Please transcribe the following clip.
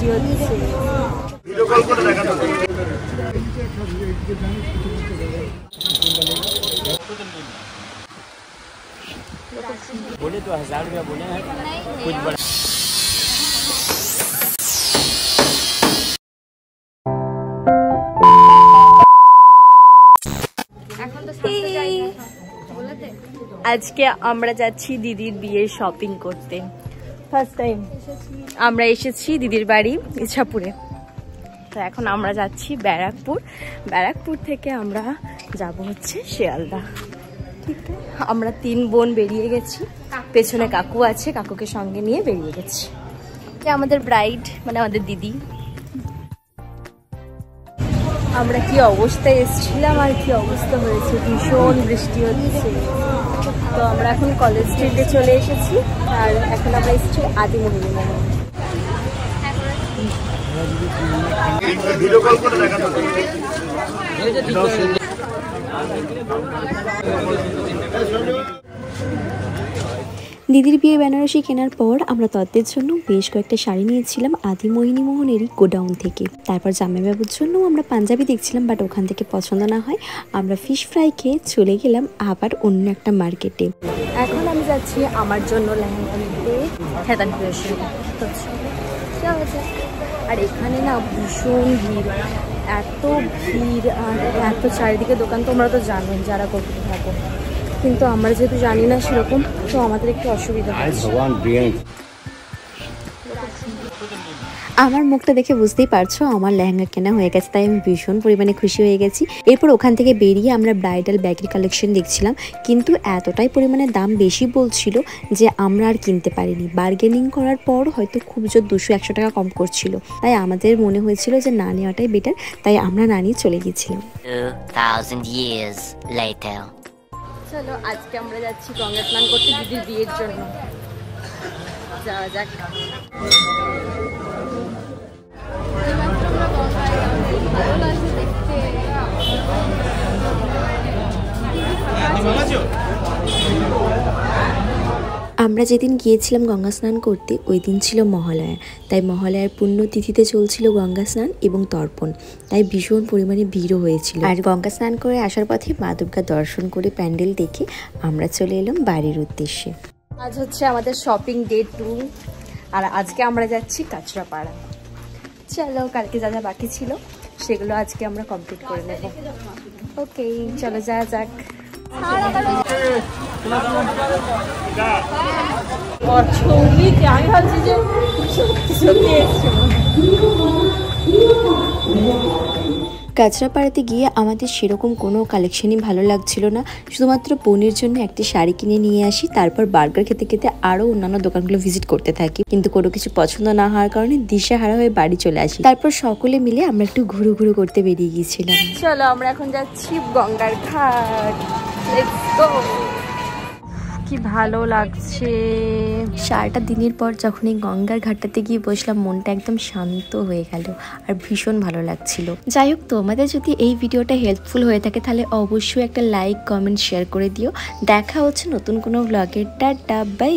বৃষ্টি হচ্ছে। बोले तो 1000 रुपया बोले हैं कुछ बड़ा। আজকে আমরা যাচ্ছি দিদির বিয়ের শপিং করতে। ফার্স্ট টাইম আমরা এসেছি দিদির বাড়ি ইছাপুরে। তো এখন আমরা যাচ্ছি ব্যারাকপুর। ব্যারাকপুর থেকে আমরা যাব হচ্ছে শিয়ালদা। ঠিক আছে, আমরা 3 বোন বেরিয়ে গেছি, পেছনে কাকু আছে, কাকুকে সঙ্গে নিয়ে বেরিয়ে গেছি। আমাদের ব্রাইড মানে আমাদের দিদি। আমরা কি অবস্থায় এসেছিলাম আর কি অবস্থা হয়েছে, ভীষণ বৃষ্টি হচ্ছে। তো আমরা এখন কলেজ স্ট্রিটে চলে এসেছি আর এখন আমরা এসেছি আদিমোহিনী মোহন। দিদির বিয়ে বেনারসি কেনার পর আমরা তত্ত্বের জন্য বেশ কয়েকটা শাড়ি নিয়েছিলাম আদিমোহিনী মোহনেরই গোডাউন থেকে। তারপর জামাইবাবুর জন্য আমরা পাঞ্জাবি দেখছিলাম, বাট ওখান থেকে পছন্দ না হয় আমরা ফিশ ফ্রাই খেয়ে চলে গেলাম আবার অন্য একটা মার্কেটে। এখন আমি যাচ্ছি আমার জন্য লেহেঙ্গা নিতে হেতানপুরের। আর এখানে না ভীষণ ভিড়, এত ভিড় আর এত চারিদিকে দোকান, তোমরা তো জানোই যারা করতে থাকো, কিন্তু আমরা যেহেতু জানি না সেরকম, তো আমাদের একটু অসুবিধা হচ্ছে। আমার মুখটা দেখে বুঝতেই পারছো আমার লেহেঙ্গা কেনা হয়ে গেছে, তাই আমি ভীষণ পরিমাণে খুশি হয়ে গেছি। এরপর ওখান থেকে বেরিয়ে আমরা ব্রাইডাল ব্যাগের কালেকশন দেখছিলাম, কিন্তু এতটাই পরিমাণে দাম বেশি বলছিল যে আমরা আর কিনতে পারিনি। বার্গেনিং করার পর হয়তো খুব জোর 200-100 টাকা কম করছিল, তাই আমাদের মনে হয়েছিল যে না নেওয়াটাই বেটার, তাই আমরা না নিয়ে চলে গিয়েছিলাম। 2000 years later. চলো আজকে আমরা যাচ্ছি গঙ্গা স্নান করতে দিদির বিয়ের জন্য। যাওয়া যাক। আমরা যেদিন গিয়েছিলাম গঙ্গা স্নান করতে ওই দিন ছিল মহালয়া, তাই মহালয়ার পুণ্যতিথিতে চলছিল গঙ্গা স্নান এবং তর্পণ, তাই ভীষণ পরিমাণে ভিড়ও হয়েছিল। আর গঙ্গা স্নান করে আসার পথে মা দুর্গা দর্শন করে প্যান্ডেল দেখে আমরা চলে এলাম বাড়ির উদ্দেশ্যে। আজ হচ্ছে আমাদের শপিং ডে 2 আর আজকে আমরা যাচ্ছি কাঁচরাপাড়া। চলো কালকে যা যা বাকি ছিল সেগুলো আজকে আমরা কমপ্লিট করে নেব। ওকে চলো যাওয়া যাক। কাঁচরাপাড়াতে গিয়ে আমাদের সেরকম কোনো কালেকশনই ভালো লাগছিল না, শুধুমাত্র বোনের জন্য একটি শাড়ি কিনে নিয়ে আসি, তারপর বার্গার খেতে খেতে আরও অন্যান্য দোকানগুলো ভিজিট করতে থাকি, কিন্তু কোনো কিছু পছন্দ না হওয়ার কারণে দিশাহারা হয়ে বাড়ি চলে আসি। তারপর সকলে মিলে আমরা একটু ঘুরু ঘুরু করতে বেরিয়ে গিয়েছিলাম। চলো আমরা এখন যাচ্ছি গঙ্গার ঘাট। Let's go. কি ভালো লাগছে। সারাটা দিনের পর যখন এই গঙ্গার ঘাটটাতে গিয়ে বসলাম মনটা একদম শান্ত হয়ে গেল আর ভীষণ ভালো লাগছিল। যাই হোক, তোমাদের যদি এই ভিডিওটা হেল্পফুল হয়ে থাকে তাহলে অবশ্যই একটা লাইক কমেন্ট শেয়ার করে দিও। দেখা হচ্ছে নতুন কোনো ব্লগের। Tata bye.